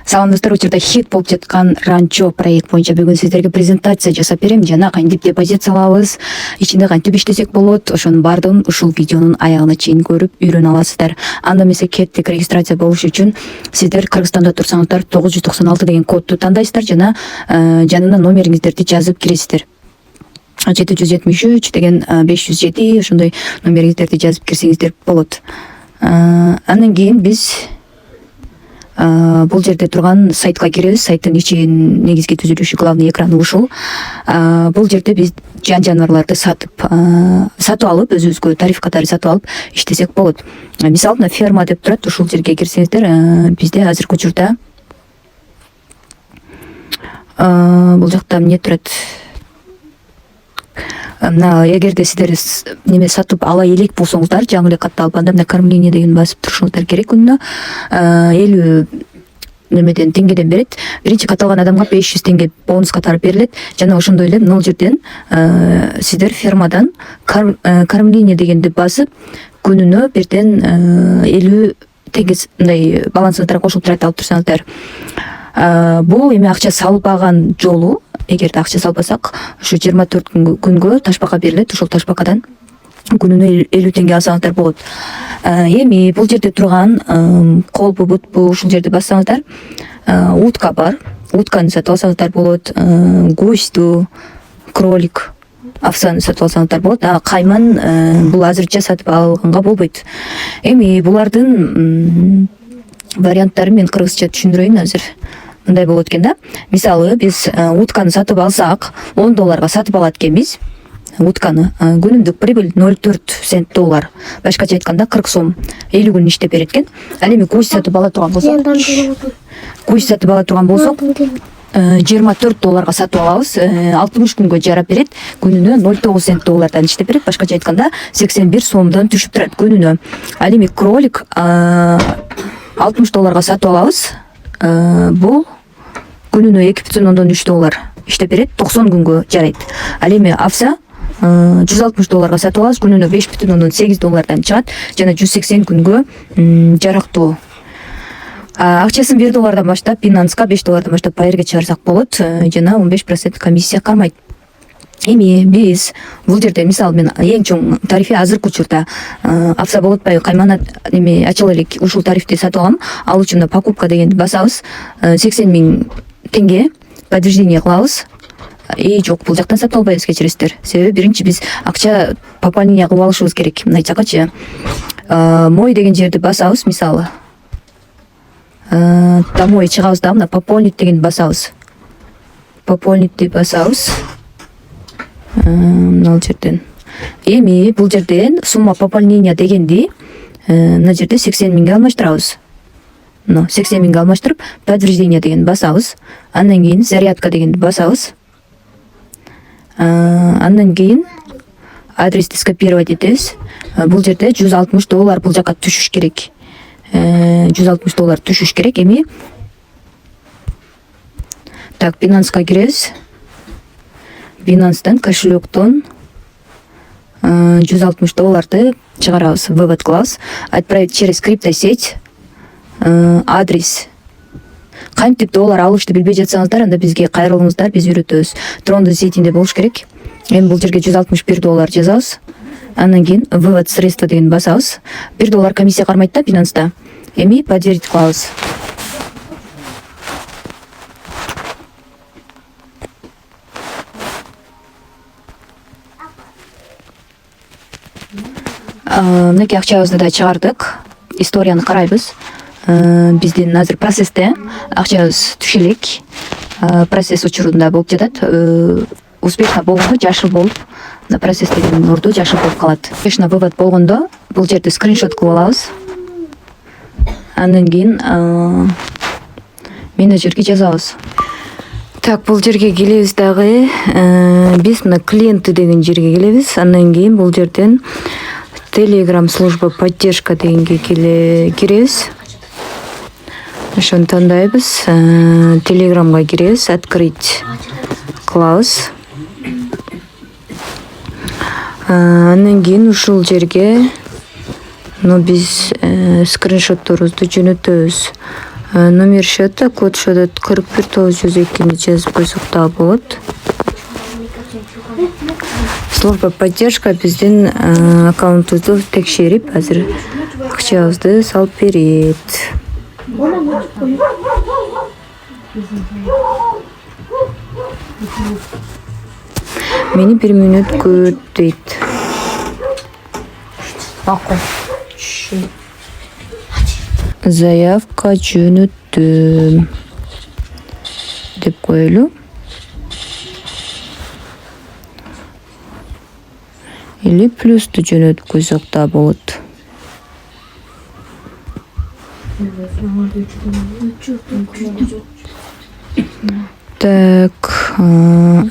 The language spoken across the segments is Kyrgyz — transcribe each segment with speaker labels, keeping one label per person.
Speaker 1: Салам достор, учурда хит болуп жаткан ранчо проект боюнча бүгүн сиздерге презентация жасап берем жана кантип депозит салабыз, ичинде кантип иштесек болот, ошонун баардыгын ушул видеонун аягына чейин көрүп үйрөнө аласыздар. Анда эмесе кеттик регистрация болуш үчүн сиздер Кыргызстанда турсаңыздар 996 деген кодду тандайсыздар жана жанына номериңиздерди жазып киресиздер. 773 деген 507 ошондой номериңиздерди жазып кирсеңиздер болот. Андан кийин биз бул жерде турган сайтка киребиз. Сайттын ичинин негизги түзүлүшү, главный экраны ушул. Бул жерде биз жаныбарларды сатып алып, өзүбүзгө тариф катары сатып алып иштесек болот. Мисалы ферма деп турат, ушул жерге кирсеңиздер, бизде азыркы учурда бул жакта эмне турат? Эгерде сиздер неме сатып ала элек болсоңуздар, жаңы эле катталып, анда мына кормление деген басып турушуңуздар керек. Күнүнө 50 немеден теңгеден берет. Биринчи катталган адамга 500 теңге бонус катары берилет. Жана ошондой эле мына жерден сиздер фермадан кормление дегенди басып, күнүнө бирден 50 теңге мындай балансыңыздарга кошулуп турат, алып турсаңыздар. Бул эми акча салбаган жолу. Эгерде акча салбасак, ушу 24 күнгө ташбака берилет. Ошол ташбакадан күнүнө 50 теңге алсаңыздар болот. Эми бул жерде турган колбу, бутпу ушул жерди бассаңыздар, утка бар. Утканы сатып алсаңыздар болот. Гусьту, кролик, овсаны сатып алсаңыздар болот. Кайман бул азырча сатып алганга болбойт. Эми булардын варианттарын мен кыргызча түшүндүрөйүн азыр. Мындай болот экен да. Мисалы биз утканы сатып алсак, $10 сатып алат экенбиз. Утканы күнүмдүк прибыль 0,4 цент доллар. Башкача айтканда 40 сом 50 күн иштеп берет экен. Ал эми гусь сатып ала турган болсок, $24 сатып алабыз, 60 күнгө жарап берет, күнүнө 0,9 цент доллардан иштеп берет. Башкача айтканда 81 сомдон түшүп турат күнүнө. Ал эми кролик $60 сатып алабыз. Бул күнүнө $2,3 иштеп берет, 90 күнгө жарайт. Ал эми овса $160 сатып алабыз, күнүнө $5,8 чыгат жана 180 күнгө жарактуу. Акчасын $1 баштап, Binance'га $5 баштап пайырга чыгарсак болот, жана 15% комиссия кармайт. Эми биз бул жерде мисалы мен эң чоң тарифи азыркы учурда овса болуп атпайбы, каймана эми ачыла элек ушул тарифти сатып алам. Ал үчүн покупка дегенди басабыз, 80 000 теңге подтверждение кылабыз. Жок, бул жактан сатып албайбыз, кечиресиздер. Себеби биринчи биз акча пополнение кылып алышыбыз керек. Мына жакачы мой деген жерди басабыз, мисалы. Домой чыгабыз да, мына пополнить дегенди басабыз. Пополнитти басабыз. Мына жерден. Эми бул жерден сумма пополнения дегенди мына жерде 80 000 алмаштырабыз. 80 000 алмаштырып, подтверждение деген басабыз. Андан кийин зарядка дегенди басабыз. Андан кийин адрести скопировать этебиз. Бул жерде $160 бул жака түшүш керек. $160 түшүш керек. Эми так, Binance'га киребиз. Binance'дан кошелектон $160 чыгарабыз, вывод кылабыз. Отправить через криптосеть. Адрес. Кантип доллар алышты билбей жатсаңыздар, анда бизге кайрылыңыздар, биз үйрөтөбүз. Трондун сетинде болуш керек. Эми бул жерге $161 жазабыз. Андан кийин вывод средства деген басабыз. $1 комиссия кармайт да Binance'да. Эми подтвердить кылабыз. Мынакей акчабызды да чыгардык. Историяны карайбыз. Биздин азыр процессте акчабыз түшө элек. Процесс учурунда болуп жатат. Успешно болгондо жашыл болуп, на процесс деген орду жашыл болуп калат. Успешно вывод болгондо бул жерде скриншот кылып алабыз. Андан кийин менеджерге жазабыз. Так, бул жерге келебиз дагы. Биз мына клиенты деген жерге келебиз. Андан кийин бул жерден Telegram служба поддержка дегенге киребиз. Ошону тандайбыз. Telegramга киребиз, открыть кылабыз. Андан кийин ушул жерге биз скриншотторубузду жөнөтөбүз. Номер счета код счета 41902 жазып койсок дагы болот. Служба поддержка биздин аккаунтубузду текшерип азыр акчабызды салып берет. Мени 1 мүнөт күт дейт. Заявка жөнөттүм деп коелу. Или плюсту жөнөтүп койсок да болот. Так,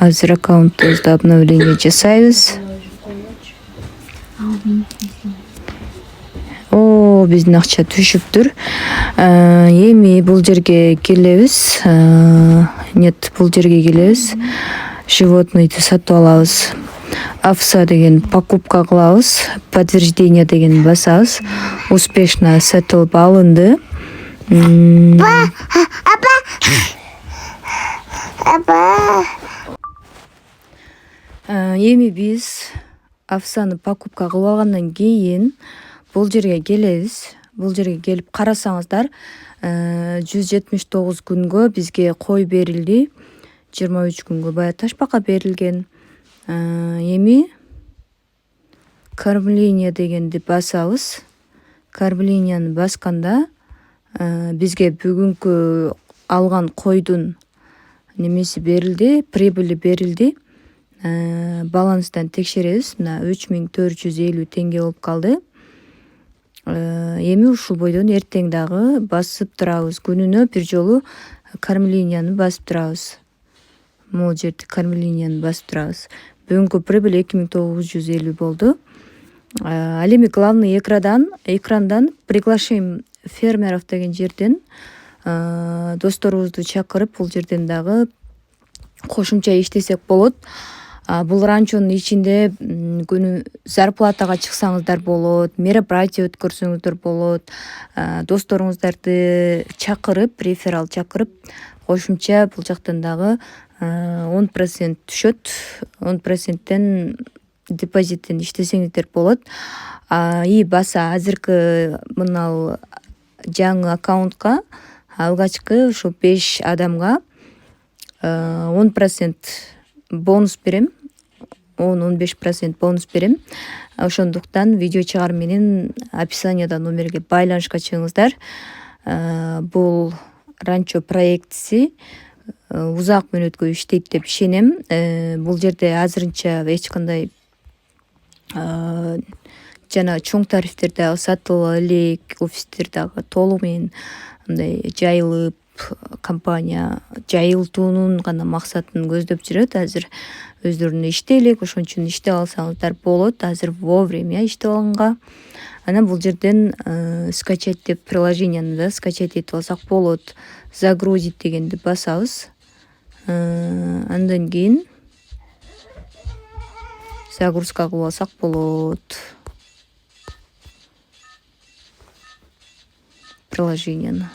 Speaker 1: азыр аккаунтубузда обновление жасайбыз. Биздин акча түшүптүр. Эми бул жерге келебиз. Нет, бул жерге келебиз. Животныйды сатып алабыз. Овса деген покупка кылабыз. Подтверждение деген басабыз. Успешно сатылып алынды. Эми биз овсаны покупка кылып алгандан кийин бул жерге келебиз. Бул жерге келип карасаңыздар, 179 күнгө бизге кой берилди. 23 күнгө бая ташбака берилген. Эми кормление дегенди басабыз. Кормленияны басканда бизге бүгүнкү алган койдун немеси берилди, прибыли берилди. Баланстан текшеребиз. Мына 3450 теңге болуп калды. Эми ушул бойдон эртең дагы басып турабыз. Күнүнө бир жолу кормленияны басып турабыз. Могул жерде кормленияны басып турабыз. Бүгүнкү прибыль 2950 болду. Ал эми главный экрандан приглашаем фермеров деген жерден досторубузду чакырып, бул жерден дагы кошумча иштесек болот. Бул ранчонун ичинде күнү зарплатага чыксаңыздар болот, мероприятие өткөрсөңүздөр болот. Досторуңуздарды чакырып, реферал чакырып, кошумча бул жактан дагы 10% түшөт. 10%тен депозиттен иштесеңиздер болот. И баса азыркы мына жаңы аккаунтка алгачкы ушу 5 адамга 10% бонус берем. 10-15% бонус берем. Ошондуктан видео чыгар менен описанияда номерге байланышка чыгыңыздар. Бул ранчо проектиси узак мөөнөткө иштейт деп ишенем. Бул жерде азырынча эч кандай жана чоң тарифтер дагы сатыла элек, офистер дагы толугу менен мындай жайылып, компания жайылтуунун гана максатын көздөп жүрөт. Азыр өздөрүнө иштей элек, ошон үчүн иштеп алсаңыздар болот. Азыр вовремя иштеп алганга. Анан бул жерден скачать деп приложенияны да скачать этип алсак болот. Загрузить дегенди басабыз. Андан кийин загрузка кылып алсак болот. Приложенияны.